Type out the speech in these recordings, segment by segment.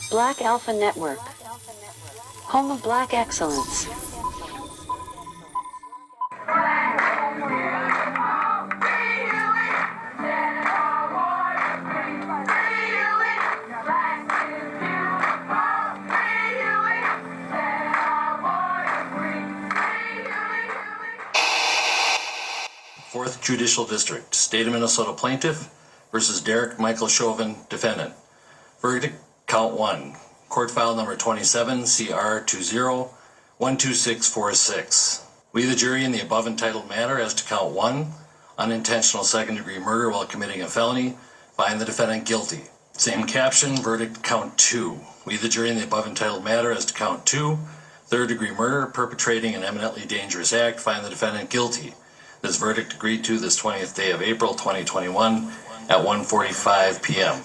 Black Alpha Network, home of black excellence. Fourth Judicial District, State of Minnesota Plaintiff versus Derek Michael Chauvin, Defendant. Verdict, Count 1. Court File Number 27, CR 20-12646. We, the jury, in the above entitled matter as to Count 1, unintentional second-degree murder while committing a felony, find the defendant guilty. Same caption, verdict, Count 2. We, the jury, in the above entitled matter as to Count 2, third-degree murder, perpetrating an eminently dangerous act, find the defendant guilty. This verdict agreed to this 20th day of April 2021 at 1:45 p.m.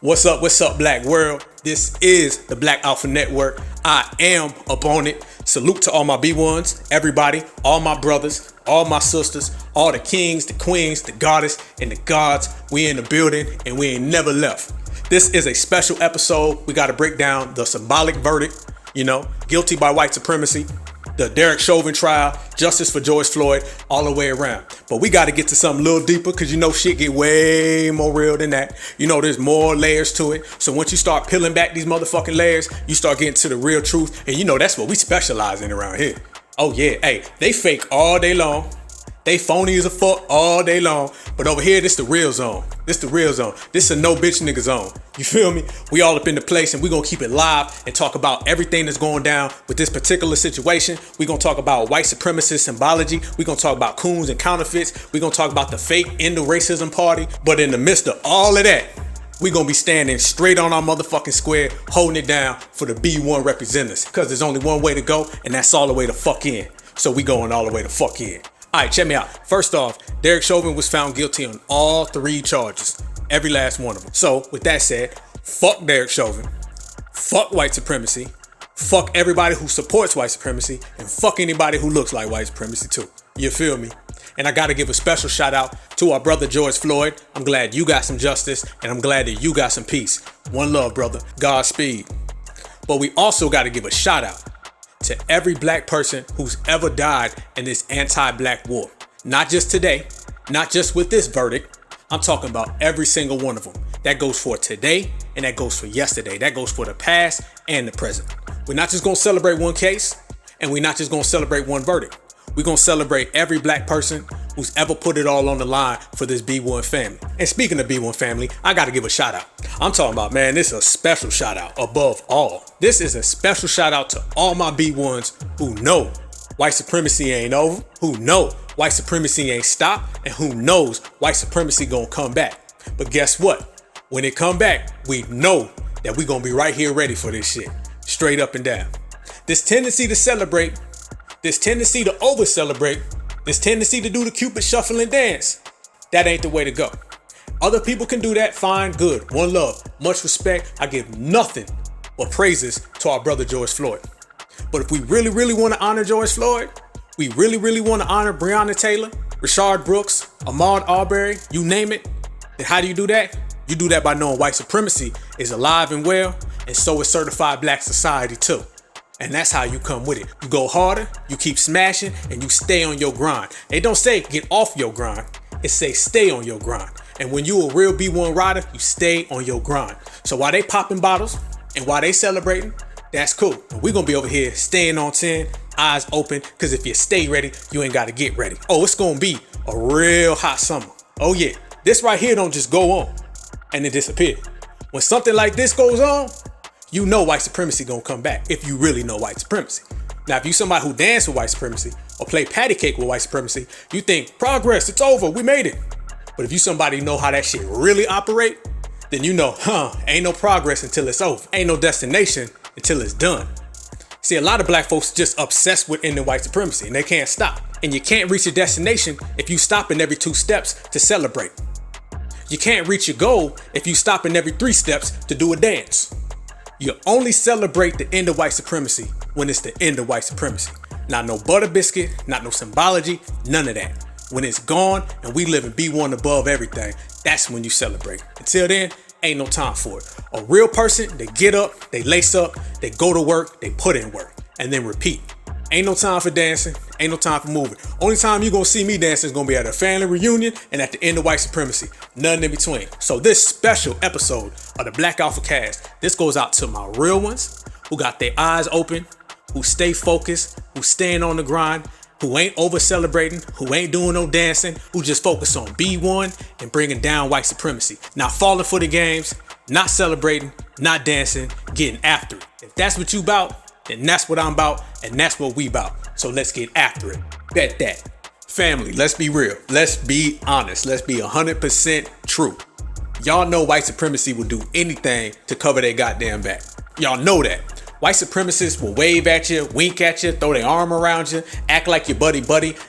What's up, Black World? This is the Black Alpha Network. I am up on it. Salute to all my B1s, everybody, all my brothers, all my sisters, all the kings, the queens, the goddess, and the gods. We in the building and we ain't never left. This is a special episode. We got to break down the symbolic verdict, guilty by white supremacy, the DerekChauvin trial, justice for George Floyd, all the way around. But we got to get to something a little deeper because shit get way more real than that. There's more layers to it. So once you start peeling back these motherfucking layers, you start getting to the real truth. And that's what we specialize in around here. Oh yeah, hey, they fake all day long. They phony as a fuck all day long. But over here, this the real zone. This the real zone. This a no bitch nigga zone. You feel me? We all up in the place and we gonna keep it live and talk about everything that's going down with this particular situation. We gonna talk about white supremacist symbology. We gonna talk about coons and counterfeits. We gonna talk about the fake end of racism party. But in the midst of all of that, we gonna be standing straight on our motherfucking square, holding it down for the B1 representatives. Because there's only one way to go, and that's all the way to fuck in. So we going all the way to fuck in. All right, check me out. First off, Derek Chauvin was found guilty on all 3 charges. Every last one of them. So, with that said, fuck Derek Chauvin. Fuck white supremacy. Fuck everybody who supports white supremacy. And fuck anybody who looks like white supremacy too. You feel me? And I gotta give a special shout out to our brother George Floyd. I'm glad you got some justice. And I'm glad that you got some peace. One love, brother. Godspeed. But we also gotta give a shout out to every black person who's ever died in this anti-black war. Not just today, not just with this verdict. I'm talking about every single one of them. That goes for today and that goes for yesterday. That goes for the past and the present. We're not just gonna celebrate one case and we're not just gonna celebrate one verdict. We're gonna celebrate every black person who's ever put it all on the line for this B1 family. And speaking of B1 family, I gotta give a shout out. I'm talking about, man, this is a special shout out above all. This is a special shout out to all my B1s who know white supremacy ain't over, who know white supremacy ain't stopped, and who knows white supremacy gonna come back. But guess what? When it come back, we know that we gonna be right here ready for this shit. Straight up and down. This tendency to celebrate, this tendency to over-celebrate, this tendency to do the Cupid shuffle and dance, that ain't the way to go. Other people can do that, fine, good. One love, much respect. I give nothing but praises to our brother George Floyd. But if we really, really want to honor George Floyd, we really, really want to honor Breonna Taylor, Rashard Brooks, Ahmaud Arbery, you name it, then how do you do that? You do that by knowing white supremacy is alive and well, and so is certified black society too. And that's how you come with it. You go harder, you keep smashing, and you stay on your grind. They don't say get off your grind. It say stay on your grind. And when you a real B1 rider, you stay on your grind. So while they popping bottles and while they celebrating, that's cool. But we're going to be over here staying on 10, eyes open, because if you stay ready, you ain't got to get ready. Oh, it's going to be a real hot summer. Oh yeah, this right here don't just go on and then disappear. When something like this goes on, you know white supremacy gonna come back if you really know white supremacy. Now, if you somebody who dance with white supremacy or play patty cake with white supremacy, you think progress, it's over, we made it. But if you somebody know how that shit really operate, then you know, ain't no progress until it's over. Ain't no destination until it's done. See, a lot of black folks just obsessed with ending white supremacy and they can't stop. And you can't reach your destination if you stop in every 2 steps to celebrate. You can't reach your goal if you stop in every 3 steps to do a dance. You only celebrate the end of white supremacy when it's the end of white supremacy. Not no butter biscuit, not no symbology, none of that. When it's gone and we live in B1 above everything, that's when you celebrate. Until then, Ain't no time for it. A real person, they get up, they lace up, they go to work, they put in work, and then repeat. Ain't no time for dancing, ain't no time for moving. Only time you're gonna see me dancing is gonna be at a family reunion and at the end of white supremacy. Nothing in between. So this special episode of the Black AlphaCast, this goes out to my real ones who got their eyes open, who stay focused, who staying on the grind, who ain't over celebrating, who ain't doing no dancing, who just focus on B1 and bringing down white supremacy. Not falling for the games, not celebrating, not dancing, getting after it. If that's what you about, then that's what I'm about, and that's what we about. So let's get after it. Bet that. Family, let's be real. Let's be honest. Let's be 100% true. Y'all know white supremacy will do anything to cover their goddamn back. Y'all know that. White supremacists will wave at you, wink at you, throw their arm around you, act like your buddy.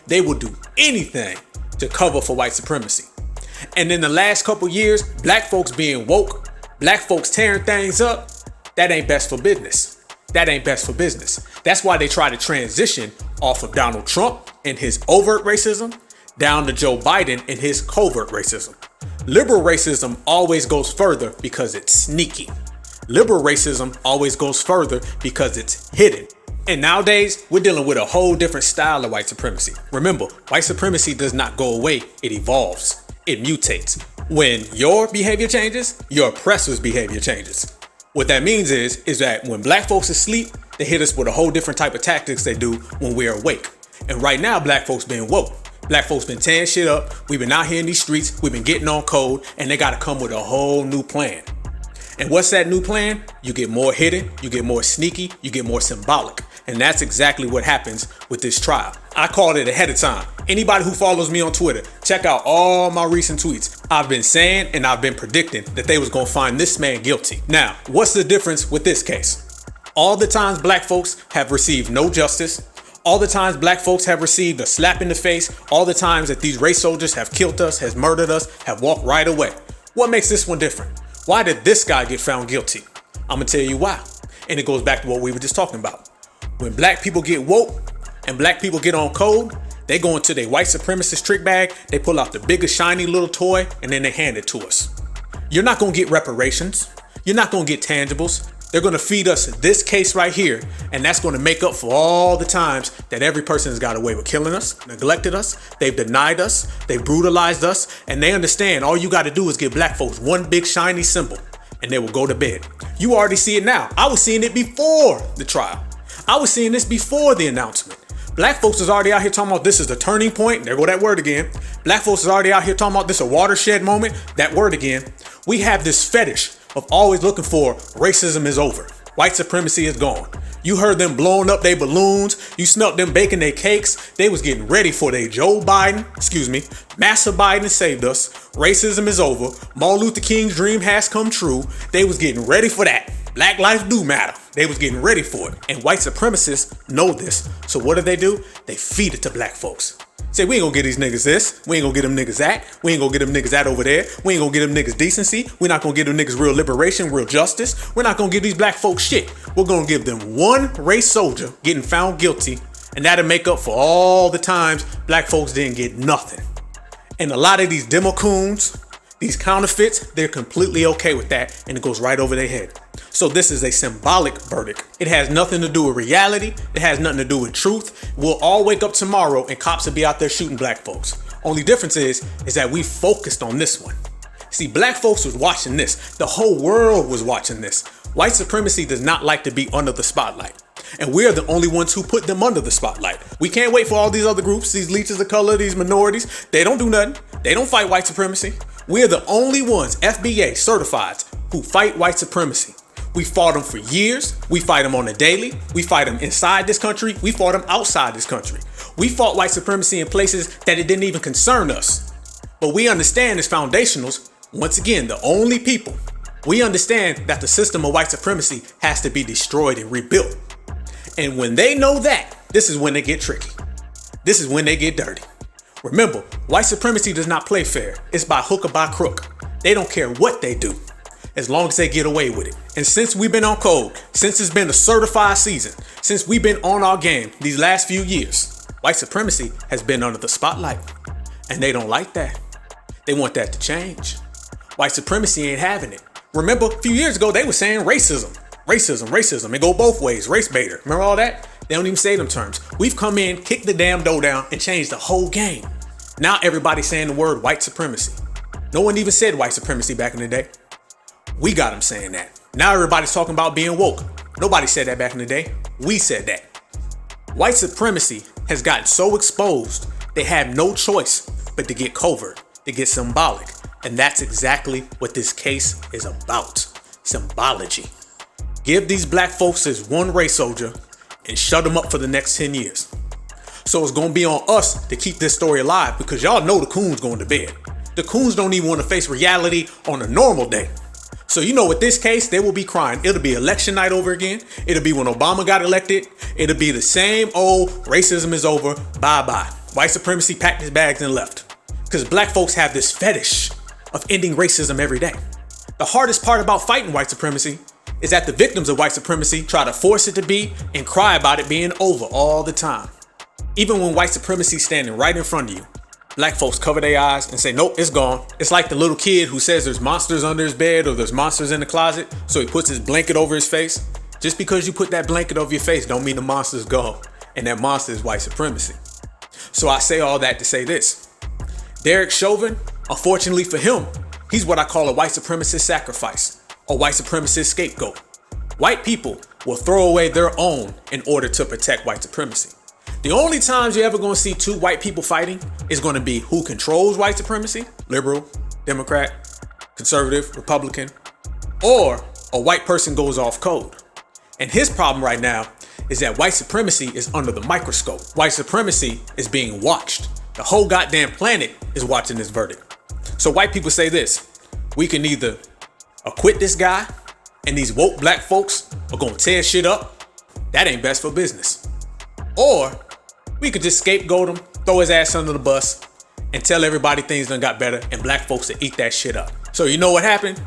They will do anything to cover for white supremacy. And in the last couple years, black folks being woke, black folks tearing things up, that ain't best for business. That ain't best for business. That's why they try to transition off of Donald Trump and his overt racism down to Joe Biden and his covert racism. Liberal racism always goes further because it's sneaky. Liberal racism always goes further because it's hidden. And nowadays, we're dealing with a whole different style of white supremacy. Remember, white supremacy does not go away, it evolves, it mutates. When your behavior changes, your oppressor's behavior changes. What that means is that when black folks are asleep, they hit us with a whole different type of tactics they do when we're awake. And right now, black folks been woke. Black folks been tearing shit up. We've been out here in these streets. We've been getting on code, and they got to come with a whole new plan. And what's that new plan? You get more hidden, you get more sneaky, you get more symbolic. And that's exactly what happens with this trial. I called it ahead of time. Anybody who follows me on Twitter, check out all my recent tweets. I've been saying and I've been predicting that they was gonna find this man guilty. Now, what's the difference with this case? All the times black folks have received no justice, all the times black folks have received a slap in the face, all the times that these race soldiers have killed us, has murdered us, have walked right away. What makes this one different? Why did this guy get found guilty? I'm gonna tell you why. And it goes back to what we were just talking about. When black people get woke and black people get on code, they go into their white supremacist trick bag, they pull out the biggest shiny little toy, and then they hand it to us. You're not gonna get reparations. You're not gonna get tangibles. They're gonna feed us this case right here, and that's gonna make up for all the times that every person has got away with killing us, neglected us, they've denied us, they've brutalized us, and they understand all you gotta do is give black folks one big shiny symbol, and they will go to bed. You already see it now. I was seeing it before the trial. I was seeing this before the announcement. Black folks is already out here talking about this is the turning point. There go that word again. Black folks is already out here talking about this a watershed moment. That word again. We have this fetish of always looking for racism is over. White supremacy is gone. You heard them blowing up their balloons. You smelt them baking their cakes. They was getting ready for their Master Biden saved us. Racism is over. Martin Luther King's dream has come true. They was getting ready for that. Black lives do matter. They was getting ready for it. And white supremacists know this. So what do? They feed it to black folks. Say, we ain't gonna get these niggas this. We ain't gonna get them niggas that. We ain't gonna get them niggas that over there. We ain't gonna get them niggas decency. We're not gonna give them niggas real liberation, real justice. We're not gonna give these black folks shit. We're gonna give them one race soldier getting found guilty, and that'll make up for all the times black folks didn't get nothing. And a lot of these democoons, these counterfeits, they're completely okay with that, and it goes right over their head. So this is a symbolic verdict. It has nothing to do with reality. It has nothing to do with truth. We'll all wake up tomorrow and cops will be out there shooting black folks. Only difference is that we focused on this one. See, black folks was watching this. The whole world was watching this. White supremacy does not like to be under the spotlight. And we're the only ones who put them under the spotlight. We can't wait for all these other groups, these leeches of color, these minorities. They don't do nothing. They don't fight white supremacy. We're the only ones, FBA certified, who fight white supremacy. We fought them for years. We fight them on a daily. We fight them inside this country. We fought them outside this country. We fought white supremacy in places that it didn't even concern us. But we understand as foundationals, once again, the only people, we understand that the system of white supremacy has to be destroyed and rebuilt. And when they know that, this is when they get tricky. This is when they get dirty. Remember, white supremacy does not play fair. It's by hook or by crook. They don't care what they do, as long as they get away with it. And since we've been on code, since it's been a certified season, since we've been on our game these last few years, white supremacy has been under the spotlight. And they don't like that. They want that to change. White supremacy ain't having it. Remember, a few years ago, they were saying racism. It go both ways. Race baiter. Remember all that? They don't even say them terms. We've come in, kicked the damn door down, and changed the whole game. Now everybody's saying the word white supremacy. No one even said white supremacy back in the day. We got them saying that. Now everybody's talking about being woke. Nobody said that back in the day. We said that. White supremacy has gotten so exposed, they have no choice but to get covert, to get symbolic. And that's exactly what this case is about. Symbology. Give these black folks as one race soldier and shut them up for the next 10 years. So it's gonna be on us to keep this story alive because y'all know the coons going to bed. The coons don't even want to face reality on a normal day. So you know with this case, they will be crying. It'll be election night over again. It'll be when Obama got elected. It'll be the same old racism is over, bye-bye. White supremacy packed his bags and left. Because black folks have this fetish of ending racism every day. The hardest part about fighting white supremacy is that the victims of white supremacy try to force it to be and cry about it being over all the time. Even when white supremacy is standing right in front of you, black folks cover their eyes and say, nope, it's gone. It's like the little kid who says there's monsters under his bed or there's monsters in the closet, so he puts his blanket over his face. Just because you put that blanket over your face don't mean the monster's gone, and that monster is white supremacy. So I say all that to say this. DerekChauvin, unfortunately for him, he's what I call a white supremacist sacrifice, a white supremacist scapegoat. White people will throw away their own in order to protect white supremacy. The only times you're ever going to see two white people fighting is going to be who controls white supremacy, liberal, Democrat, conservative, Republican, or a white person goes off code. And his problem right now is that white supremacy is under the microscope. White supremacy is being watched. The whole goddamn planet is watching this verdict. So white people say this: we can either acquit this guy and these woke black folks are gonna tear shit up. That ain't best for business. Or we could just scapegoat him, throw his ass under the bus, and tell everybody things done got better and black folks to eat that shit up. So you know what happened?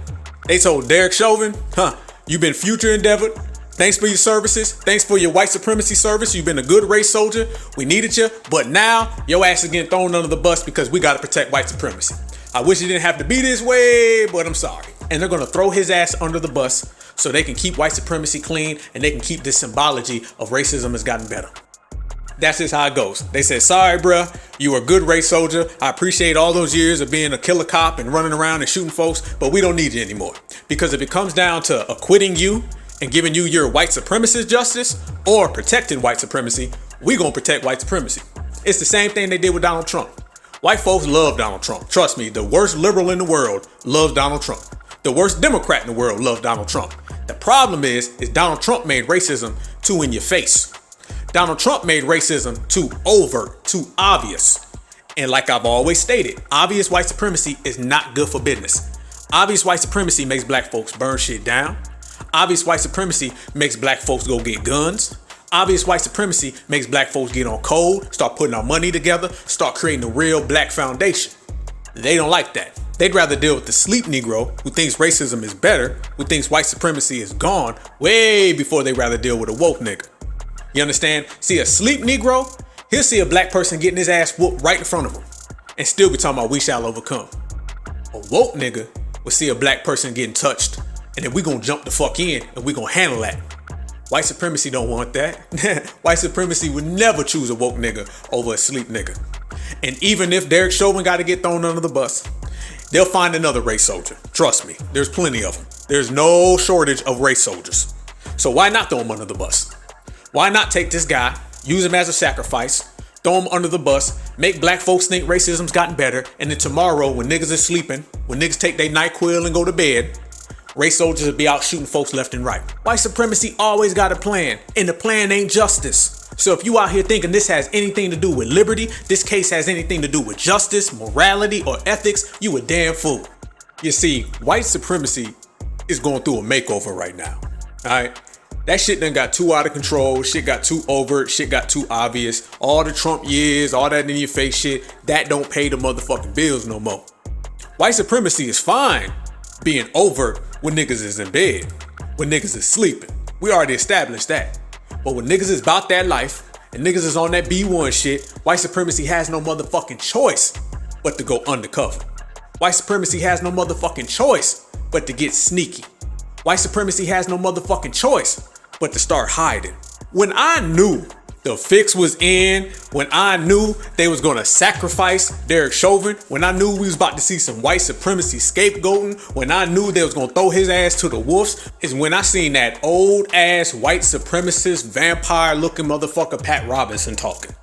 They told DerekChauvin, you've been future endeavored. Thanks for your services. Thanks for your white supremacy service. You've been a good race soldier. We needed you. But now your ass is getting thrown under the bus because we got to protect white supremacy. I wish it didn't have to be this way, but I'm sorry. And they're going to throw his ass under the bus so they can keep white supremacy clean and they can keep this symbology of racism has gotten better. That's just how it goes. They said, sorry, bruh, you were a good race soldier. I appreciate all those years of being a killer cop and running around and shooting folks, but we don't need you anymore. Because if it comes down to acquitting you and giving you your white supremacist justice or protecting white supremacy, we gonna protect white supremacy. It's the same thing they did with Donald Trump. White folks love Donald Trump. Trust me, the worst liberal in the world loves Donald Trump. The worst Democrat in the world loves Donald Trump. The problem is Donald Trump made racism too in your face. Donald Trump made racism too overt, too obvious. And like I've always stated, obvious white supremacy is not good for business. Obvious white supremacy makes black folks burn shit down. Obvious white supremacy makes black folks go get guns. Obvious white supremacy makes black folks get on code, start putting our money together, start creating a real black foundation. They don't like that. They'd rather deal with the sleep Negro who thinks racism is better, who thinks white supremacy is gone, way before they'd rather deal with a woke nigga. You understand? See, a sleep Negro, he'll see a black person getting his ass whooped right in front of him and still be talking about we shall overcome. A woke nigga will see a black person getting touched and then we gonna jump the fuck in and we gonna handle that. White supremacy don't want that. White supremacy would never choose a woke nigga over a sleep nigga. And even if DerekChauvin got to get thrown under the bus, they'll find another race soldier. Trust me, there's plenty of them. There's no shortage of race soldiers. So why not throw him under the bus? Why not take this guy, use him as a sacrifice, throw him under the bus, make black folks think racism's gotten better, and then tomorrow when niggas are sleeping, when niggas take their NyQuil and go to bed, race soldiers will be out shooting folks left and right. White supremacy always got a plan, and the plan ain't justice. So if you out here thinking this has anything to do with liberty, this case has anything to do with justice, morality, or ethics, you a damn fool. You see, white supremacy is going through a makeover right now. Alright? That shit done got too out of control, shit got too overt, shit got too obvious. All the Trump years, all that in your face shit, that don't pay the motherfucking bills no more. White supremacy is fine being overt when niggas is in bed, when niggas is sleeping. We already established that. But when niggas is about that life and niggas is on that B1 shit, white supremacy has no motherfucking choice but to go undercover. White supremacy has no motherfucking choice but to get sneaky. White supremacy has no motherfucking choice but to start hiding. When I knew the fix was in, when I knew they was gonna sacrifice DerekChauvin, when I knew we was about to see some white supremacy scapegoating, when I knew they was gonna throw his ass to the wolves, is when I seen that old ass white supremacist vampire looking motherfucker Pat Robinson talking.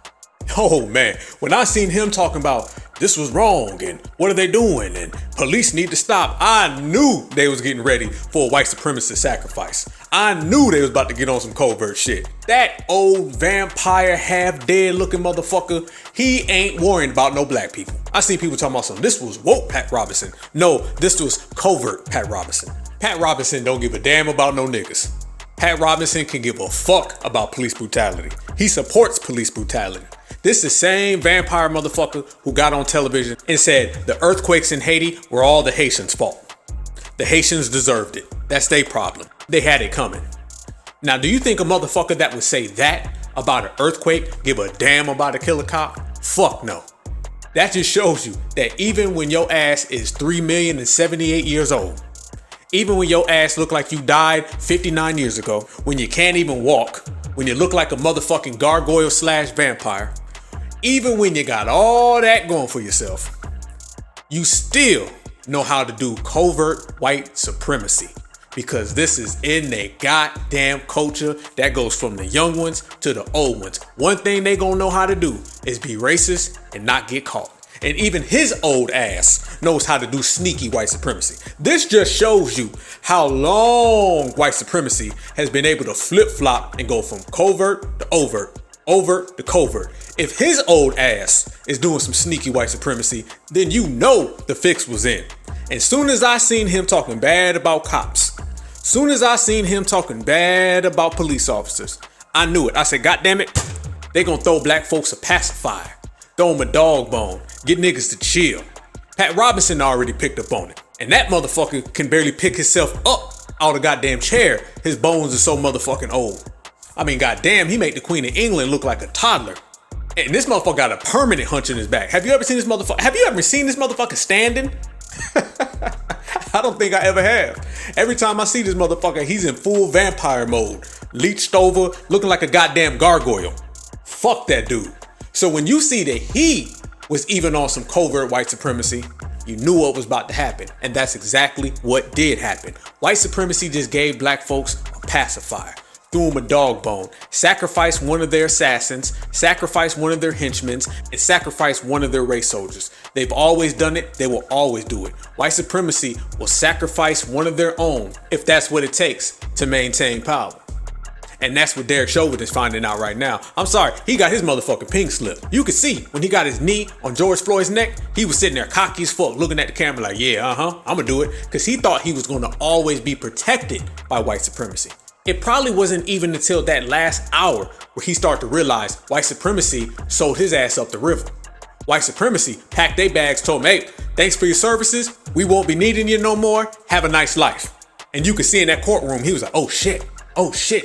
Oh man, when I seen him talking about this was wrong and what are they doing and police need to stop, I knew they was getting ready for a white supremacist sacrifice. I knew they was about to get on some covert shit. That old vampire half dead looking motherfucker, he ain't worrying about no black people. I seen people talking about this was woke Pat Robinson. No, this was covert Pat Robinson. Pat Robinson don't give a damn about no niggas. Pat Robinson can give a fuck about police brutality. He supports police brutality. This is the same vampire motherfucker who got on television and said the earthquakes in Haiti were all the Haitians' fault. The Haitians deserved it. That's their problem. They had it coming. Now, do you think a motherfucker that would say that about an earthquake give a damn about a killer cop? Fuck no. That just shows you that even when your ass is 3,078 years old, even when your ass look like you died 59 years ago, when you can't even walk, when you look like a motherfucking gargoyle / vampire, even when you got all that going for yourself, you still know how to do covert white supremacy, because this is in their goddamn culture that goes from the young ones to the old ones. One thing they gonna know how to do is be racist and not get caught. And even his old ass knows how to do sneaky white supremacy. This just shows you how long white supremacy has been able to flip-flop and go from covert to overt, overt to covert. If his old ass is doing some sneaky white supremacy, then you know the fix was in. And soon as I seen him talking bad about cops, soon as I seen him talking bad about police officers, I knew it. I said, God damn it, they gonna throw black folks a pacifier, throw them a dog bone, get niggas to chill. Pat Robinson already picked up on it. And that motherfucker can barely pick himself up out of goddamn chair. His bones are so motherfucking old. I mean, goddamn, he made the Queen of England look like a toddler. And this motherfucker got a permanent hunch in his back. Have you ever seen this motherfucker? Have you ever seen this motherfucker standing? I don't think I ever have. Every time I see this motherfucker, he's in full vampire mode, leeched over, looking like a goddamn gargoyle. Fuck that dude. So when you see that he was even on some covert white supremacy, you knew what was about to happen. And that's exactly what did happen. White supremacy just gave black folks a pacifier, threw them a dog bone, sacrificed one of their assassins, sacrificed one of their henchmen, and sacrificed one of their race soldiers. They've always done it. They will always do it. White supremacy will sacrifice one of their own if that's what it takes to maintain power. And that's what DerekChauvin is finding out right now. I'm sorry, he got his motherfucking pink slip. You could see when he got his knee on George Floyd's neck, he was sitting there cocky as fuck, looking at the camera like, yeah, I'm gonna do it. Because he thought he was gonna always be protected by white supremacy. It probably wasn't even until that last hour where he started to realize white supremacy sold his ass up the river. White supremacy packed their bags, told him, hey, thanks for your services. We won't be needing you no more. Have a nice life. And you could see in that courtroom, he was like, oh shit,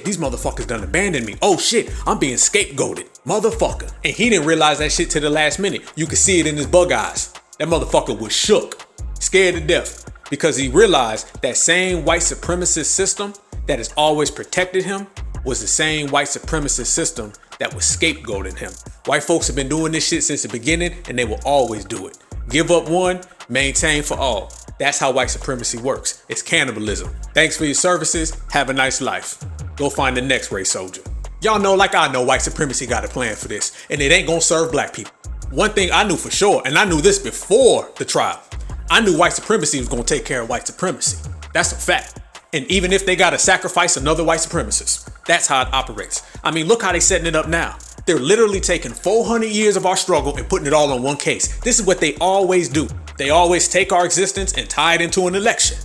these motherfuckers done abandoned me. Oh shit, I'm being scapegoated, motherfucker. And he didn't realize that shit till the last minute. You could see it in his bug eyes. That motherfucker was shook, scared to death, because he realized that same white supremacist system that has always protected him was the same white supremacist system that was scapegoating him. White folks have been doing this shit since the beginning, and they will always do it. Give up one, maintain for all. That's how white supremacy works. It's cannibalism. Thanks for your services. Have a nice life. Go find the next race soldier. Y'all know, like I know, white supremacy got a plan for this, and it ain't gonna serve black people. One thing I knew for sure, and I knew this before the trial, I knew white supremacy was gonna take care of white supremacy. That's a fact. And even if they gotta sacrifice another white supremacist, that's how it operates. I mean, look how they setting it up now. They're literally taking 400 years of our struggle and putting it all on one case. This is what they always do. They always take our existence and tie it into an election.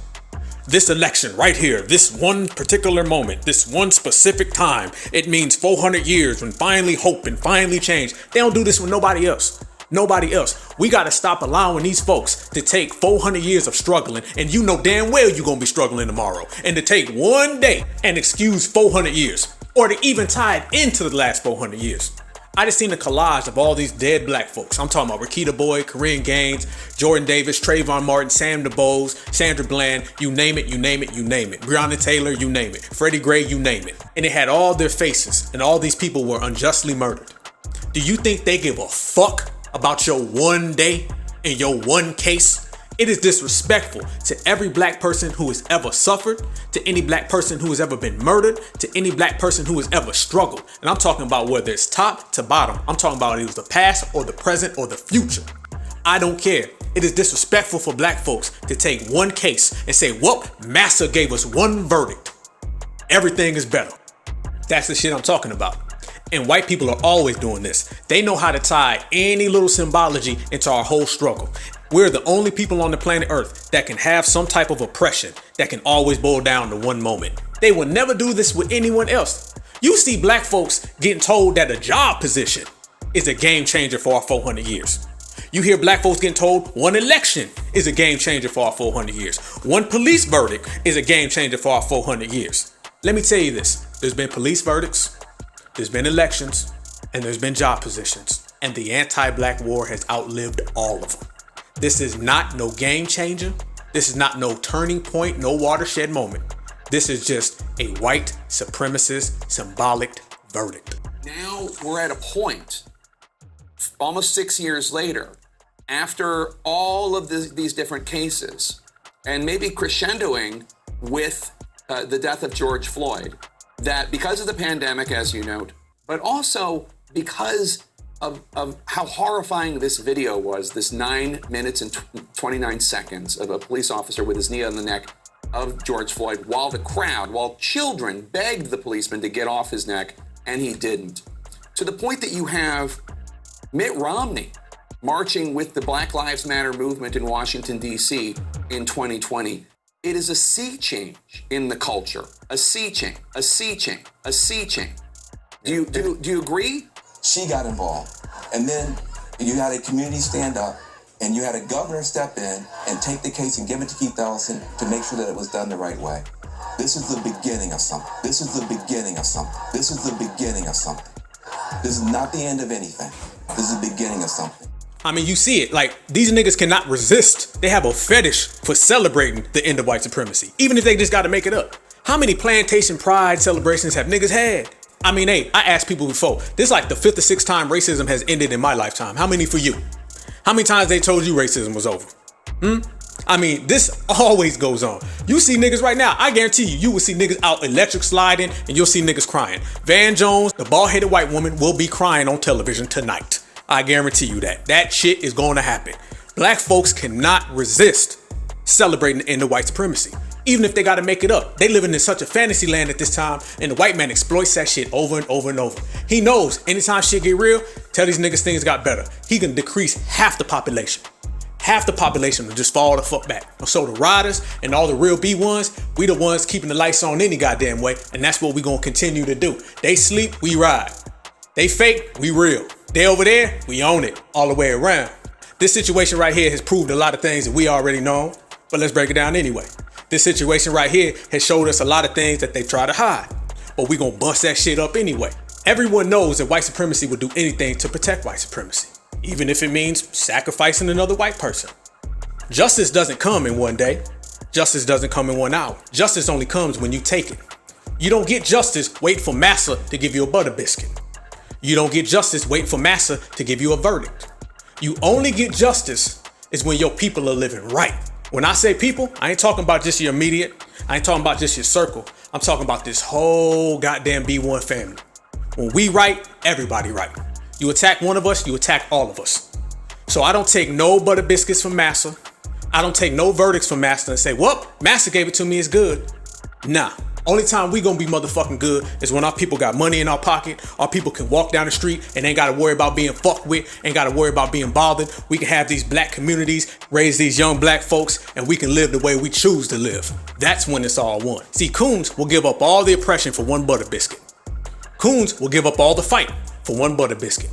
This election right here, this one particular moment, this one specific time, it means 400 years when finally hope and finally change. They don't do this with nobody else. Nobody else. We got to stop allowing these folks to take 400 years of struggling, and you know damn well you're going to be struggling tomorrow, and to take one day and excuse 400 years, or to even tie it into the last 400 years. I just seen a collage of all these dead black folks. I'm talking about Rakita Boyd, Corinne Gaines, Jordan Davis, Trayvon Martin, Sam DuBose, Sandra Bland, you name it, you name it, you name it. Breonna Taylor, you name it. Freddie Gray, you name it. And it had all their faces, and all these people were unjustly murdered. Do you think they give a fuck about your one day and your one case? It is disrespectful to every black person who has ever suffered, to any black person who has ever been murdered, to any black person who has ever struggled. And I'm talking about whether it's top to bottom. I'm talking about it was the past or the present or the future. I don't care. It is disrespectful for black folks to take one case and say, whoop, Massa gave us one verdict. Everything is better. That's the shit I'm talking about. And white people are always doing this. They know how to tie any little symbology into our whole struggle. We're the only people on the planet Earth that can have some type of oppression that can always boil down to one moment. They will never do this with anyone else. You see black folks getting told that a job position is a game changer for our 400 years. You hear black folks getting told one election is a game changer for our 400 years. One police verdict is a game changer for our 400 years. Let me tell you this. There's been police verdicts, there's been elections, and there's been job positions. And the anti-black war has outlived all of them. This is not no game changer. This is not no turning point, no watershed moment. This is just a white supremacist symbolic verdict. Now we're at a point, almost 6 years later, after all of these different cases, and maybe crescendoing with the death of George Floyd, that because of the pandemic, as you note, but also because of how horrifying this video was, this 9 minutes and 29 seconds of a police officer with his knee on the neck of George Floyd while children begged the policeman to get off his neck, and he didn't. To the point that you have Mitt Romney marching with the Black Lives Matter movement in Washington, D.C. in 2020. It is a sea change in the culture. A sea change, a sea change, a sea change. Do you agree? She got involved. And then you had a community stand up, and you had a governor step in and take the case and give it to Keith Ellison to make sure that it was done the right way. This is the beginning of something. This is the beginning of something. This is the beginning of something. This is not the end of anything. This is the beginning of something. I mean, you see it. Like, these niggas cannot resist. They have a fetish for celebrating the end of white supremacy, even if they just got to make it up. How many plantation pride celebrations have niggas had? I mean, hey, I asked people before. This is like the 5th or 6th time racism has ended in my lifetime. How many for you? How many times they told you racism was over? I mean, this always goes on. You see niggas right now, I guarantee you will see niggas out electric sliding and you'll see niggas crying. Van Jones, the bald-headed white woman, will be crying on television tonight. I guarantee you that. That shit is going to happen. Black folks cannot resist celebrating the end of white supremacy. Even if they got to make it up. They living in such a fantasy land at this time, and the white man exploits that shit over and over and over. He knows anytime shit get real, tell these niggas things got better. He can decrease half the population. Half the population will just fall the fuck back. So the riders and all the real B1s, we the ones keeping the lights on any goddamn way, and that's what we gonna continue to do. They sleep, we ride. They fake, we real. They over there, we own it all the way around. This situation right here has proved a lot of things that we already know, but let's break it down anyway. This situation right here has showed us a lot of things that they try to hide, but we gonna bust that shit up anyway. Everyone knows that white supremacy will do anything to protect white supremacy, even if it means sacrificing another white person. Justice doesn't come in one day. Justice doesn't come in 1 hour. Justice only comes when you take it. You don't get justice waiting for Massa to give you a butter biscuit. You don't get justice waiting for Massa to give you a verdict. You only get justice is when your people are living right. When I say people, I ain't talking about just your immediate. I ain't talking about just your circle. I'm talking about this whole goddamn B1 family. When we right, everybody right. You attack one of us, you attack all of us. So I don't take no butter biscuits from Massa. I don't take no verdicts from Massa and say, well, Massa gave it to me, it's good. Nah. Only time we gonna be motherfucking good is when our people got money in our pocket, our people can walk down the street and ain't gotta worry about being fucked with, ain't gotta worry about being bothered. We can have these black communities, raise these young black folks, and we can live the way we choose to live. That's when it's all one. See, coons will give up all the oppression for one butter biscuit. Coons will give up all the fight for one butter biscuit.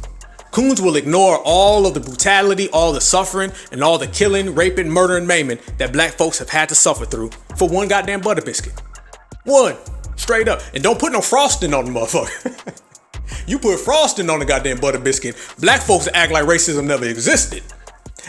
Coons will ignore all of the brutality, all the suffering, and all the killing, raping, murder, and maiming that black folks have had to suffer through for one goddamn butter biscuit. One, straight up. And don't put no frosting on the motherfucker. You put frosting on the goddamn butter biscuit, black folks act like racism never existed.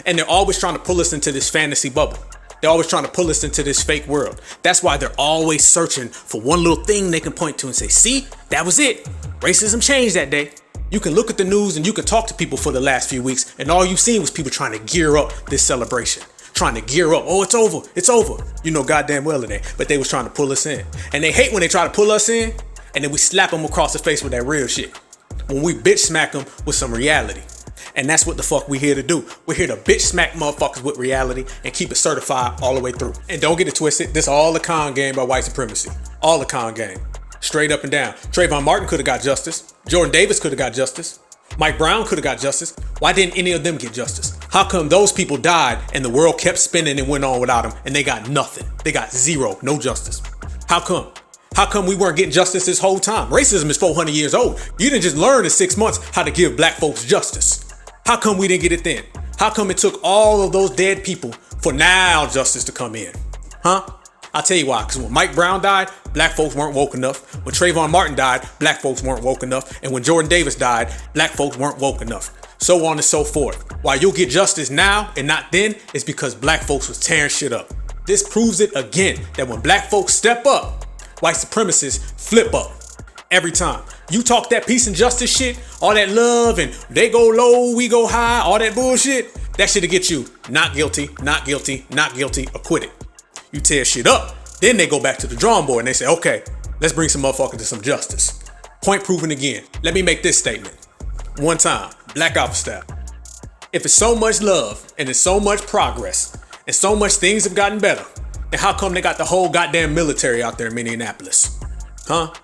And they're always trying to pull us into this fantasy bubble. They're always trying to pull us into this fake world. That's why they're always searching for one little thing they can point to and say, see, that was it. Racism changed that day. You can look at the news and you can talk to people for the last few weeks, and all you've seen was people trying to gear up this celebration. Trying to gear up. Oh, it's over. It's over. You know goddamn well it ain't. But they was trying to pull us in. And they hate when they try to pull us in, and then we slap them across the face with that real shit. When we bitch smack them with some reality. And that's what the fuck we here to do. We're here to bitch smack motherfuckers with reality and keep it certified all the way through. And don't get it twisted. This all a con game by white supremacy. All a con game. Straight up and down. Trayvon Martin could have got justice. Jordan Davis could have got justice. Mike Brown could have got justice. Why didn't any of them get justice? How come those people died and the world kept spinning and went on without them and they got nothing? They got zero, no justice. How come? How come we weren't getting justice this whole time? Racism is 400 years old. You didn't just learn in 6 months how to give black folks justice. How come we didn't get it then? How come it took all of those dead people for now justice to come in? Huh? I'll tell you why. Because when Mike Brown died, black folks weren't woke enough. When Trayvon Martin died, black folks weren't woke enough. And when Jordan Davis died, black folks weren't woke enough. So on and so forth. Why you'll get justice now and not then is because black folks was tearing shit up. This proves it again that when black folks step up, white supremacists flip up. Every time. You talk that peace and justice shit, all that love and they go low, we go high, all that bullshit, that shit'll get you not guilty, not guilty, not guilty, acquitted. You tear shit up, then they go back to the drawing board and they say, okay, let's bring some motherfuckers to some justice. Point proven again. Let me make this statement. One time, Black Alpha style. If it's so much love and it's so much progress and so much things have gotten better, then how come they got the whole goddamn military out there in Minneapolis? Huh?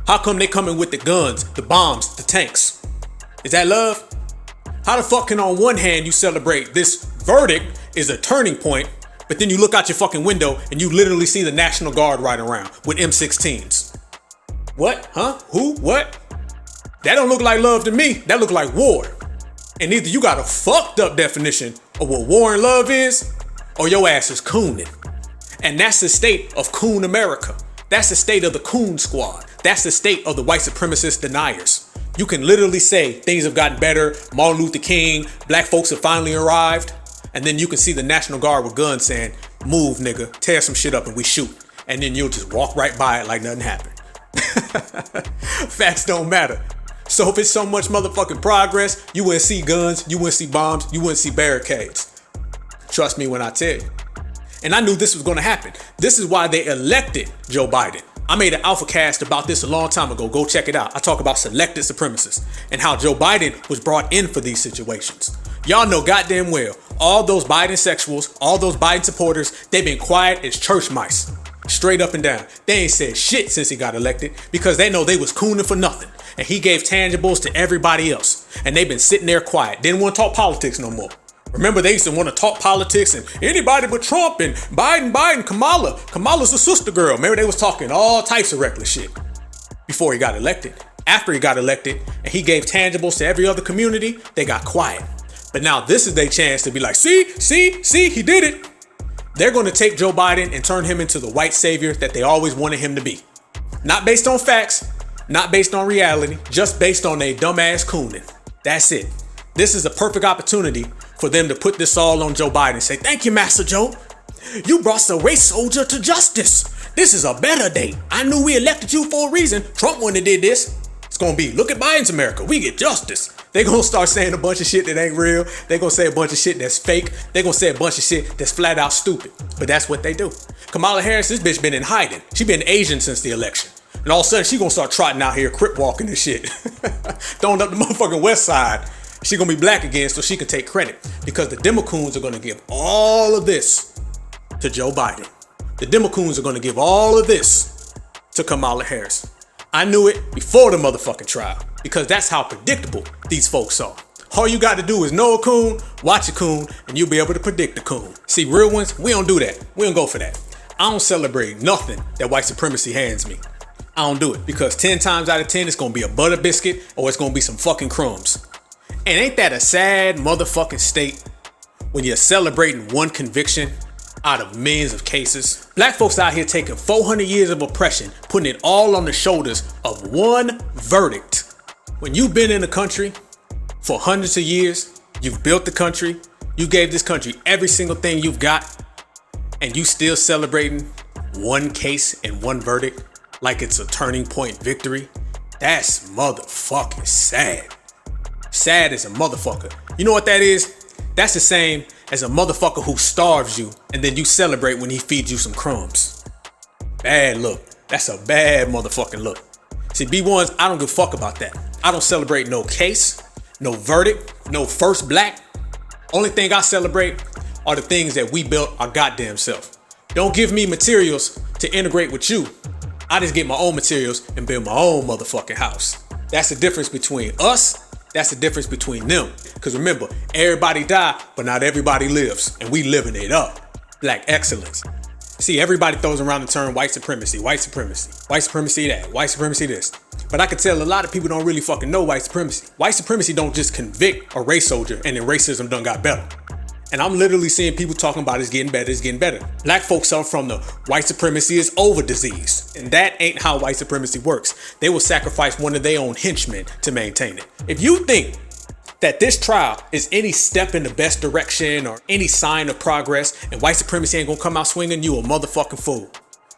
How come they coming with the guns, the bombs, the tanks? Is that love? How the fuck can on one hand you celebrate this verdict is a turning point, but then you look out your fucking window and you literally see the National Guard riding around with M16s? What? Huh? Who? What? That don't look like love to me. That look like war. And either you got a fucked up definition of what war and love is, or your ass is cooning. And that's the state of coon America. That's the state of the coon squad. That's the state of the white supremacist deniers. You can literally say things have gotten better, Martin Luther King, black folks have finally arrived, and then you can see the National Guard with guns saying, move nigga, tear some shit up and we shoot. And then you'll just walk right by it like nothing happened. Facts don't matter. So if it's so much motherfucking progress, you wouldn't see guns, you wouldn't see bombs, you wouldn't see barricades. Trust me when I tell you. And I knew this was gonna happen. This is why they elected Joe Biden. I made an AlphaCast about this a long time ago. Go check it out. I talk about selected supremacists and how Joe Biden was brought in for these situations. Y'all know goddamn well, all those Biden sexuals, all those Biden supporters, they've been quiet as church mice. Straight up and down. They ain't said shit since he got elected because they know they was cooning for nothing. And he gave tangibles to everybody else. And they've been sitting there quiet. Didn't want to talk politics no more. Remember, they used to want to talk politics and anybody but Trump and Biden, Kamala. Kamala's a sister girl. Remember, they was talking all types of reckless shit before he got elected. After he got elected and he gave tangibles to every other community, they got quiet. But now this is their chance to be like, see, he did it. They're going to take Joe Biden and turn him into the white savior that they always wanted him to be. Not based on facts, not based on reality, just based on a dumbass cooning. That's it. This is a perfect opportunity for them to put this all on Joe Biden and say, thank you, Master Joe. You brought the race soldier to justice. This is a better day. I knew we elected you for a reason. Trump wouldn't have did this. It's going to be, look at Biden's America. We get justice. They're going to start saying a bunch of shit that ain't real. They're going to say a bunch of shit that's fake. They're going to say a bunch of shit that's flat out stupid. But that's what they do. Kamala Harris, this bitch been in hiding. She been Asian since the election. And all of a sudden, she going to start trotting out here, crip walking and shit. Throwing up the motherfucking west side. She going to be black again so she can take credit. Because the Democrats are going to give all of this to Joe Biden. The Democrats are going to give all of this to Kamala Harris. I knew it before the motherfucking trial. Because that's how predictable these folks are. All you got to do is know a coon, watch a coon, and you'll be able to predict a coon. See, real ones, we don't do that. We don't go for that. I don't celebrate nothing that white supremacy hands me. I don't do it because 10 times out of 10, it's going to be a butter biscuit or it's going to be some fucking crumbs. And ain't that a sad motherfucking state when you're celebrating one conviction out of millions of cases? Black folks out here taking 400 years of oppression, putting it all on the shoulders of one verdict. When you've been in the country for hundreds of years, you've built the country, you gave this country every single thing you've got, and you still celebrating one case and one verdict like it's a turning point victory, that's motherfucking sad. Sad as a motherfucker. You know what that is? That's the same as a motherfucker who starves you and then you celebrate when he feeds you some crumbs. Bad look. That's a bad motherfucking look. See, B1s, I don't give a fuck about that. I don't celebrate no case, no verdict, no first black. Only thing I celebrate are the things that we built our goddamn self. Don't give me materials to integrate with you. I just get my own materials and build my own motherfucking house. That's the difference between us. That's the difference between them. Because remember, everybody die, but not everybody lives. And we living it up. Black excellence. See, everybody throws around the term white supremacy, white supremacy, white supremacy that, white supremacy this. But I can tell a lot of people don't really fucking know white supremacy. White supremacy don't just convict a race soldier and then racism done got better. And I'm literally seeing people talking about it's getting better, it's getting better. Black folks suffer from the white supremacy is over disease. And that ain't how white supremacy works. They will sacrifice one of their own henchmen to maintain it. If you think that this trial is any step in the best direction or any sign of progress and white supremacy ain't gonna come out swinging, you a motherfucking fool.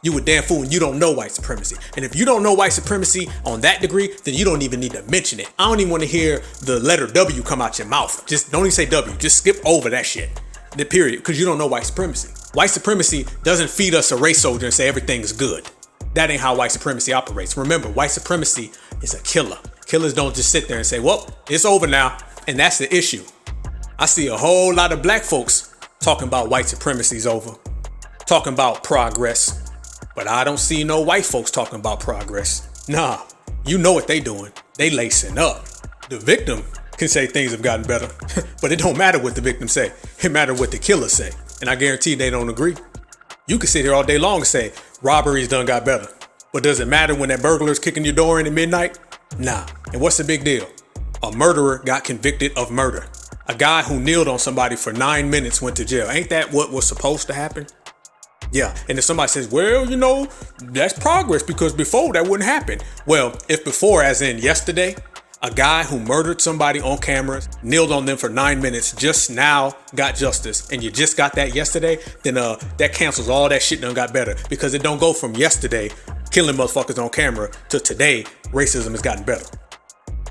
You a damn fool and you don't know white supremacy. And if you don't know white supremacy on that degree, then you don't even need to mention it. I don't even want to hear the letter W come out your mouth. Just don't even say W. Just skip over that shit. The period, because you don't know white supremacy. White supremacy doesn't feed us a race soldier and say everything is good. That ain't how white supremacy operates. Remember, white supremacy is a killer. Killers don't just sit there and say, well, it's over now. And that's the issue. I see a whole lot of black folks talking about white supremacy's over, talking about progress. But I don't see no white folks talking about progress. Nah, you know what they doing. They lacing up. The victim can say things have gotten better, but it don't matter what the victim say. It matters what the killer say. And I guarantee they don't agree. You can sit here all day long and say robberies done got better. But does it matter when that burglar's kicking your door in at midnight? Nah. And what's the big deal? A murderer got convicted of murder. A guy who kneeled on somebody for 9 minutes went to jail. Ain't that what was supposed to happen? Yeah, and if somebody says, well, you know, that's progress because before that wouldn't happen. Well, if before, as in yesterday, a guy who murdered somebody on camera, kneeled on them for 9 minutes, just now got justice, and you just got that yesterday, then that cancels all that shit done got better because it don't go from yesterday, killing motherfuckers on camera, to today, racism has gotten better.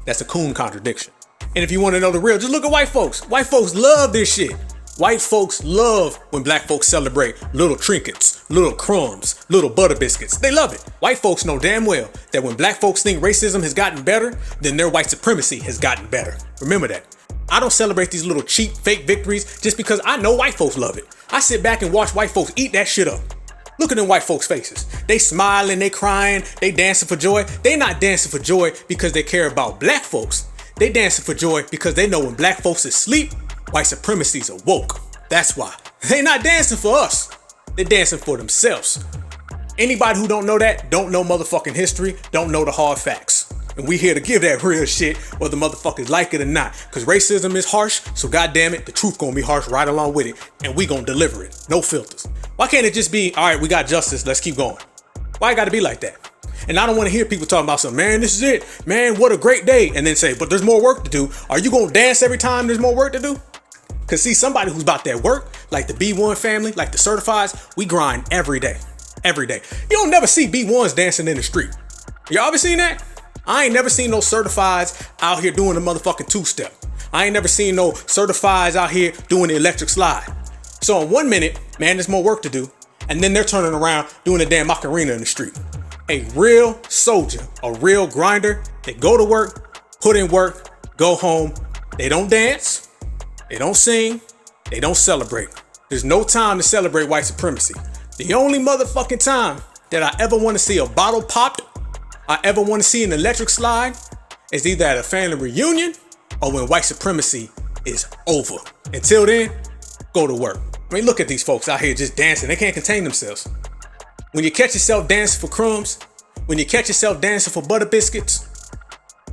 That's a coon contradiction. And if you want to know the real, just look at white folks. White folks love this shit. White folks love when black folks celebrate little trinkets, little crumbs, little butter biscuits. They love it. White folks know damn well that when black folks think racism has gotten better, then their white supremacy has gotten better. Remember that. I don't celebrate these little cheap fake victories just because I know white folks love it. I sit back and watch white folks eat that shit up. Look at them white folks' faces. They smiling, they crying, they dancing for joy. They not dancing for joy because they care about black folks. They dancing for joy because they know when black folks is asleep, white supremacy's awoke. That's why. They not dancing for us. They're dancing for themselves. Anybody who don't know that, don't know motherfucking history, don't know the hard facts. And we here to give that real shit, whether motherfuckers like it or not. Because racism is harsh, so goddamn it, the truth gonna be harsh right along with it. And we gonna deliver it. No filters. Why can't it just be, all right, we got justice, let's keep going? Why it gotta be like that? And I don't want to hear people talking about some, man, this is it. Man, what a great day. And then say, but there's more work to do. Are you gonna dance every time there's more work to do? Because see, somebody who's about that work, like the B1 family, like the certifieds, we grind every day. Every day. You don't never see B1s dancing in the street. Y'all ever seen that? I ain't never seen no certifieds out here doing the motherfucking two-step. I ain't never seen no certifieds out here doing the electric slide. So in 1 minute, man, there's more work to do. And then they're turning around doing a damn macarena in the street. A real soldier, a real grinder, they go to work, put in work, go home. They don't dance, they don't sing, they don't celebrate. There's no time to celebrate white supremacy. The only motherfucking time that I ever want to see a bottle popped, I ever want to see an electric slide, is either at a family reunion or when white supremacy is over. Until then, go to work. I mean, look at these folks out here just dancing. They can't contain themselves. When you catch yourself dancing for crumbs, when you catch yourself dancing for butter biscuits,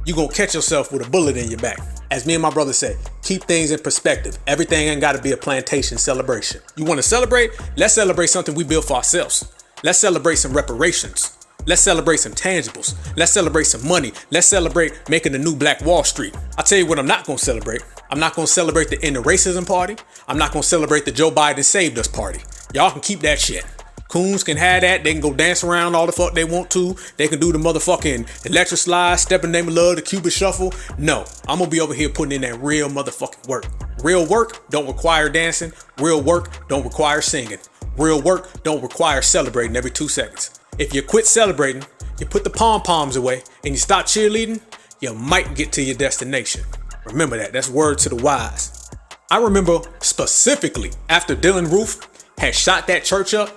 you're going to catch yourself with a bullet in your back. As me and my brother said, keep things in perspective. Everything ain't got to be a plantation celebration. You want to celebrate? Let's celebrate something we built for ourselves. Let's celebrate some reparations. Let's celebrate some tangibles. Let's celebrate some money. Let's celebrate making a new Black Wall Street. I'll tell you what I'm not going to celebrate. I'm not going to celebrate the end of racism party. I'm not going to celebrate the Joe Biden saved us party. Y'all can keep that shit. Coons can have that. They can go dance around all the fuck they want to. They can do the motherfucking electric slide, step in the name of love, the Cuban shuffle. No, I'm going to be over here putting in that real motherfucking work. Real work don't require dancing. Real work don't require singing. Real work don't require celebrating every 2 seconds. If you quit celebrating, you put the pom-poms away, and you stop cheerleading, you might get to your destination. Remember that. That's word to the wise. I remember specifically after Dylan Roof had shot that church up,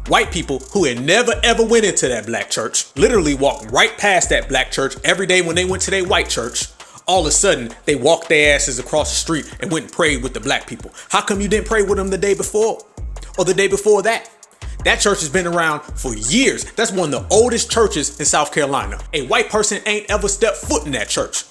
white people who had never ever went into that black church literally walked right past that black church every day when they went to their white church. All of a sudden, they walked their asses across the street and went and prayed with the black people. How come you didn't pray with them the day before? Or the day before that? That church has been around for years. That's one of the oldest churches in South Carolina. A white person ain't ever stepped foot in that church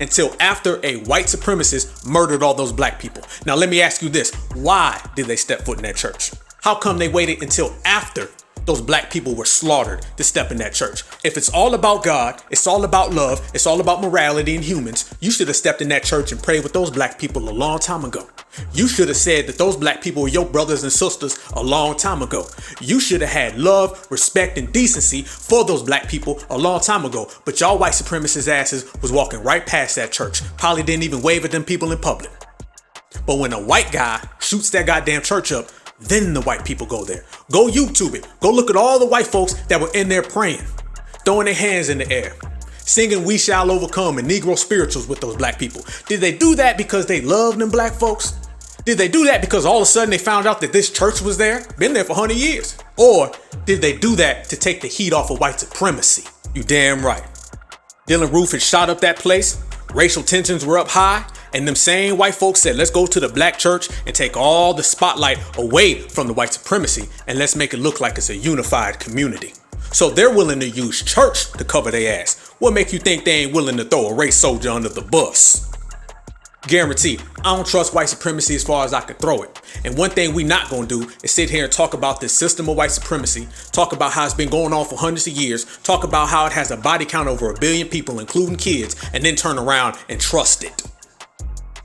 until after a white supremacist murdered all those black people. Now, let me ask you this. Why did they step foot in that church? How come they waited until after those black people were slaughtered to step in that church? If it's all about God, it's all about love, it's all about morality and humans, you should have stepped in that church and prayed with those black people a long time ago. You should have said that those black people were your brothers and sisters a long time ago. You should have had love, respect, and decency for those black people a long time ago. But y'all white supremacist asses was walking right past that church. Probably didn't even wave at them people in public. But when a white guy shoots that goddamn church up, then the white people go there. Go YouTube it. Go look at all the white folks that were in there praying, throwing their hands in the air, singing "We Shall Overcome" and Negro spirituals with those black people. Did they do that because they loved them black folks? Did they do that because all of a sudden they found out that this church was there? Been there for 100 years. Or did they do that to take the heat off of white supremacy? You damn right. Dylan Roof had shot up that place. Racial tensions were up high. And them same white folks said, let's go to the black church and take all the spotlight away from the white supremacy and let's make it look like it's a unified community. So they're willing to use church to cover their ass. What make you think they ain't willing to throw a race soldier under the bus? Guarantee, I don't trust white supremacy as far as I can throw it. And one thing we not gonna do is sit here and talk about this system of white supremacy, talk about how it's been going on for hundreds of years, talk about how it has a body count over 1 billion people, including kids, and then turn around and trust it.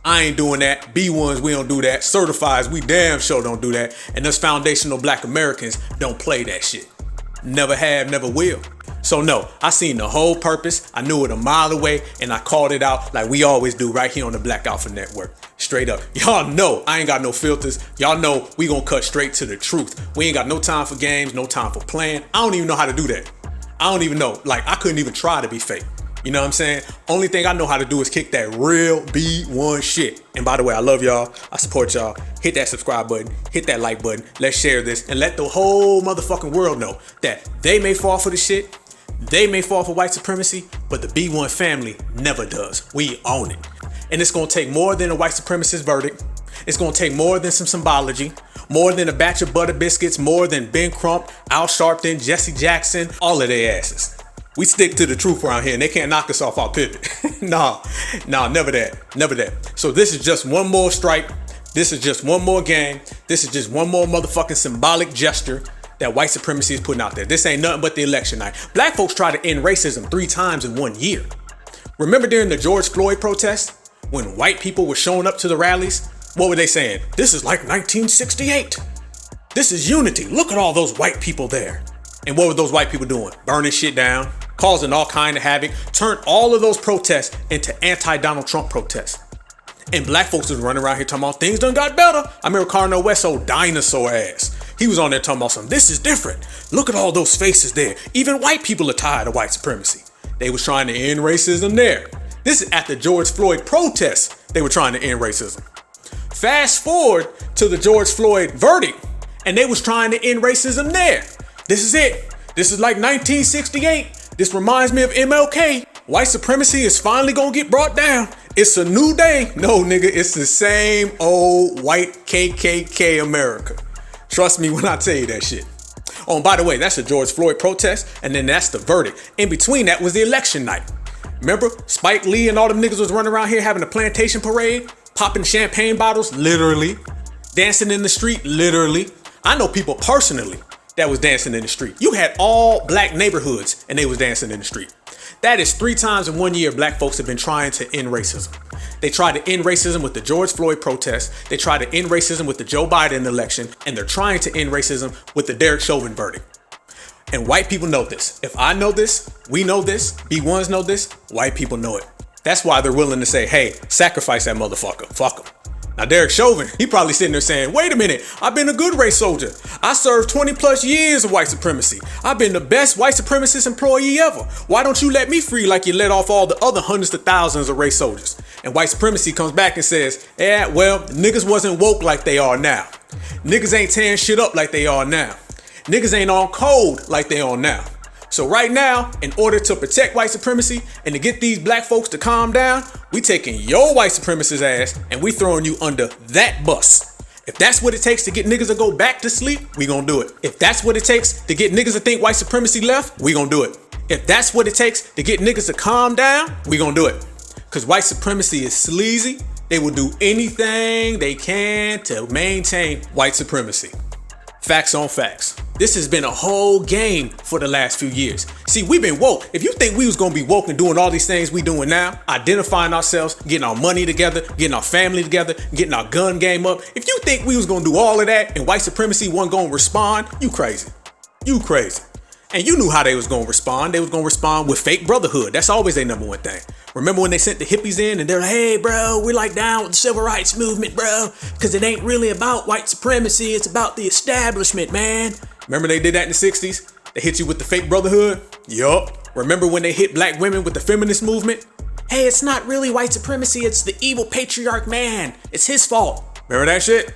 I ain't doing that. B1s, we don't do that. Certifieds, we damn sure don't do that. And us foundational black Americans don't play that shit. Never have, never will. So no, I seen the whole purpose. I knew it a mile away and I called it out like we always do right here on the Black Alpha Network. Straight up. Y'all know I ain't got no filters. Y'all know we gonna cut straight to the truth. We ain't got no time for games, no time for playing. I don't even know how to do that. I don't even know. Like, I couldn't even try to be fake. You know what I'm saying? Only thing I know how to do is kick that real B1 shit. And by the way, I love y'all. I support y'all. Hit that subscribe button. Hit that like button. Let's share this and let the whole motherfucking world know that they may fall for the shit. They may fall for white supremacy, but the B1 family never does. We own it. And it's going to take more than a white supremacist verdict. It's going to take more than some symbology, more than a batch of butter biscuits, more than Ben Crump, Al Sharpton, Jesse Jackson, all of their asses. We stick to the truth around here and they can't knock us off our pivot. Nah, never that. So this is just one more strike. This is just one more game. This is just one more motherfucking symbolic gesture that white supremacy is putting out there. This ain't nothing but the election night. Black folks tried to end racism 3 times in 1 year. Remember during the George Floyd protest, when white people were showing up to the rallies, what were they saying? This is like 1968. This is unity. Look at all those white people there. And what were those white people doing? Burning shit down, causing all kind of havoc, turned all of those protests into anti-Donald Trump protests. And black folks was running around here talking about things done got better. I remember Carnell West's old dinosaur ass. He was on there talking about something. This is different. Look at all those faces there. Even white people are tired of white supremacy. They was trying to end racism there. This is at the George Floyd protests. They were trying to end racism. Fast forward to the George Floyd verdict, and they was trying to end racism there. This is it. This is like 1968. This reminds me of MLK. White supremacy is finally gonna get brought down. It's a new day. No, nigga, it's the same old white KKK America. Trust me when I tell you that shit. Oh, and by the way, that's the George Floyd protest, and then that's the verdict. In between that was the election night. Remember, Spike Lee and all them niggas was running around here having a plantation parade, popping champagne bottles, literally, dancing in the street, literally. I know people personally that was dancing in the street. You had all black neighborhoods and they was dancing in the street. That is 3 times in 1 year black folks have been trying to end racism. They tried to end racism with the George Floyd protest. They tried to end racism with the Joe Biden election. And they're trying to end racism with the DerekChauvin verdict. And white people know this. If I know this, we know this, B1s know this, white people know it. That's why they're willing to say, hey, sacrifice that motherfucker. Fuck him. Now, DerekChauvin, he probably sitting there saying, wait a minute, I've been a good race soldier. I served 20 plus years of white supremacy. I've been the best white supremacist employee ever. Why don't you let me free like you let off all the other hundreds of thousands of race soldiers? And white supremacy comes back and says, yeah, well, niggas wasn't woke like they are now. Niggas ain't tearing shit up like they are now. Niggas ain't on code like they are now. So right now, in order to protect white supremacy and to get these black folks to calm down, we taking your white supremacist ass and we throwing you under that bus. If that's what it takes to get niggas to go back to sleep, we gonna do it. If that's what it takes to get niggas to think white supremacy left, we gonna do it. If that's what it takes to get niggas to calm down, we gonna do it. Cause white supremacy is sleazy. They will do anything they can to maintain white supremacy. Facts on facts. This has been a whole game for the last few years. See, we've been woke. If you think we was gonna be woke and doing all these things we doing now, identifying ourselves, getting our money together, getting our family together, getting our gun game up, if you think we was gonna do all of that and white supremacy wasn't gonna respond, you crazy. You crazy. And you knew how they was gonna respond. They was gonna respond with fake brotherhood. That's always their number one thing. Remember when they sent the hippies in and they're like, hey, bro, we're like down with the civil rights movement, bro, because it ain't really about white supremacy. It's about the establishment, man. Remember they did that in the 60s? They hit you with the fake brotherhood? Yup. Remember when they hit black women with the feminist movement? Hey, it's not really white supremacy. It's the evil patriarch man. It's his fault. Remember that shit?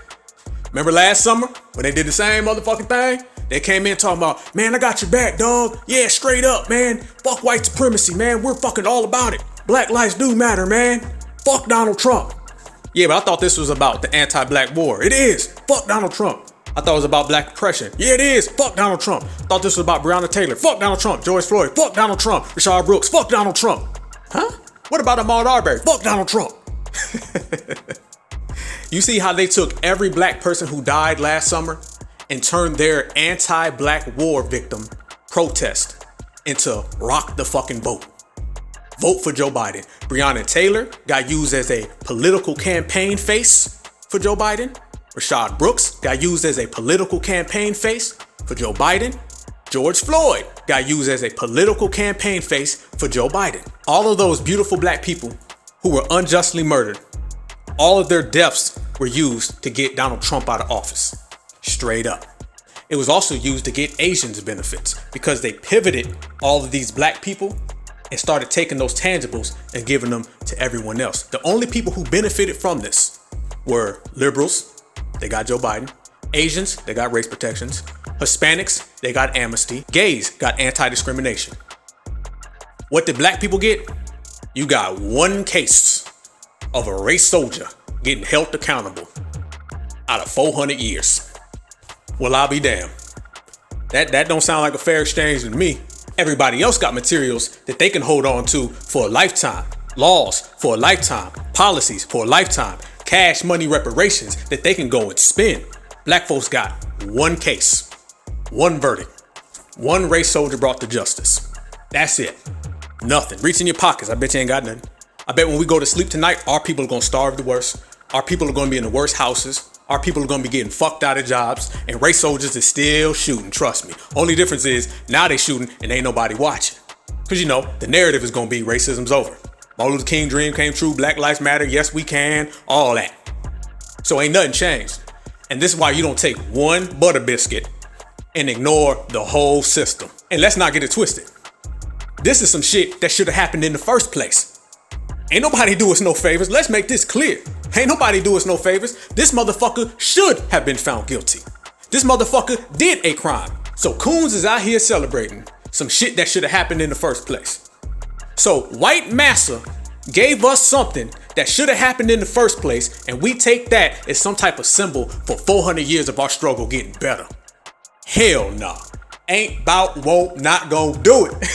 Remember last summer when they did the same motherfucking thing? They came in talking about, man, I got your back, dog. Yeah, straight up, man. Fuck white supremacy, man. We're fucking all about it. Black lives do matter, man. Fuck Donald Trump. Yeah, but I thought this was about the anti-black war. It is. Fuck Donald Trump. I thought it was about black oppression. Yeah, it is. Fuck Donald Trump. I thought this was about Breonna Taylor. Fuck Donald Trump. George Floyd. Fuck Donald Trump. Rashard Brooks. Fuck Donald Trump. Huh? What about Ahmaud Arbery? Fuck Donald Trump. You see how they took every black person who died last summer and turned their anti-black war victim protest into rock the fucking vote. Vote for Joe Biden. Breonna Taylor got used as a political campaign face for Joe Biden. Rashard Brooks got used as a political campaign face for Joe Biden. George Floyd got used as a political campaign face for Joe Biden. All of those beautiful black people who were unjustly murdered, all of their deaths were used to get Donald Trump out of office. Straight up. It was also used to get Asians benefits because they pivoted all of these black people and started taking those tangibles and giving them to everyone else. The only people who benefited from this were liberals, they got Joe Biden, Asians, they got race protections, Hispanics, they got amnesty, gays got anti-discrimination. What did black people get? You got one case of a race soldier getting held accountable out of 400 years. Well, I'll be damned. That don't sound like a fair exchange to me. Everybody else got materials that they can hold on to for a lifetime. Laws for a lifetime. Policies for a lifetime. Cash money reparations that they can go and spend. Black folks got one case, one verdict, one race soldier brought to justice. That's it. Nothing. Reach in your pockets. I bet you ain't got nothing. I bet when we go to sleep tonight, our people are going to starve the worst. Our people are going to be in the worst houses. Our people are going to be getting fucked out of jobs, and race soldiers is still shooting, trust me. Only difference is now they shooting and ain't nobody watching. Because, you know, the narrative is going to be racism's over. Martin Luther King dream came true, Black Lives Matter, yes we can, all that. So ain't nothing changed. And this is why you don't take one butter biscuit and ignore the whole system. And let's not get it twisted. This is some shit that should have happened in the first place. Ain't nobody do us no favors. Let's make this clear. Ain't nobody do us no favors. This motherfucker should have been found guilty. This motherfucker did a crime. So Coons is out here celebrating some shit that should have happened in the first place. So white massa gave us something that should have happened in the first place, and we take that as some type of symbol for 400 years of our struggle getting better. Hell nah. Ain't bout, won't, not gonna do it.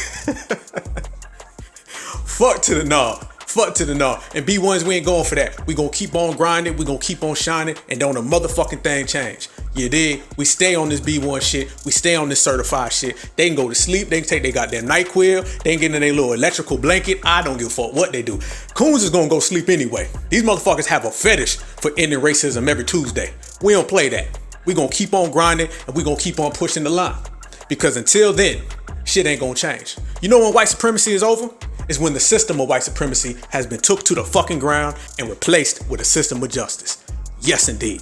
Fuck to the nah. Fuck to the nah. And B1s, we ain't going for that. We gonna keep on grinding, we gonna keep on shining, and don't a motherfucking thing change. You dig? We stay on this B1 shit. We stay on this certified shit. They can go to sleep. They can take their goddamn NyQuil. They can get in their little electrical blanket. I don't give a fuck what they do. Coons is gonna go sleep anyway. These motherfuckers have a fetish for ending racism every Tuesday. We don't play that. We gonna keep on grinding and we gonna keep on pushing the line. Because until then, shit ain't gonna change. You know when white supremacy is over? It's when the system of white supremacy has been took to the fucking ground and replaced with a system of justice. Yes, indeed.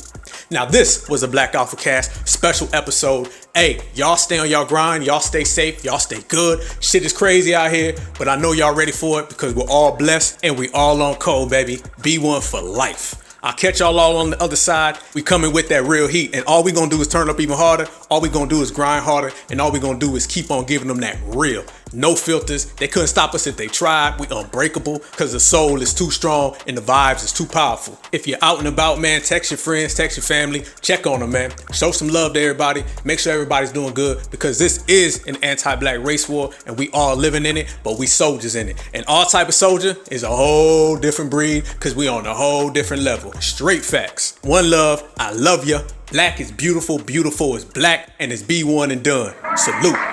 Now, this was a Black AlphaCast special episode. Hey, y'all stay on y'all grind. Y'all stay safe. Y'all stay good. Shit is crazy out here, but I know y'all ready for it because we're all blessed and we all on code, baby. B1 for life. I'll catch y'all all on the other side. We coming with that real heat, and all we gonna do is turn up even harder. All we gonna do is grind harder, and all we gonna do is keep on giving them that real. No filters. They couldn't stop us if they tried. We unbreakable because the soul is too strong and the vibes is too powerful. If you're out and about, man, text your friends, text your family, check on them, man. Show some love to everybody. Make sure everybody's doing good because this is an anti-black race war and we all living in it, but we soldiers in it. And all type of soldier is a whole different breed because we on a whole different level. Straight facts. One love. I love ya. Black is beautiful. Beautiful is black, and it's B1 and done. Salute.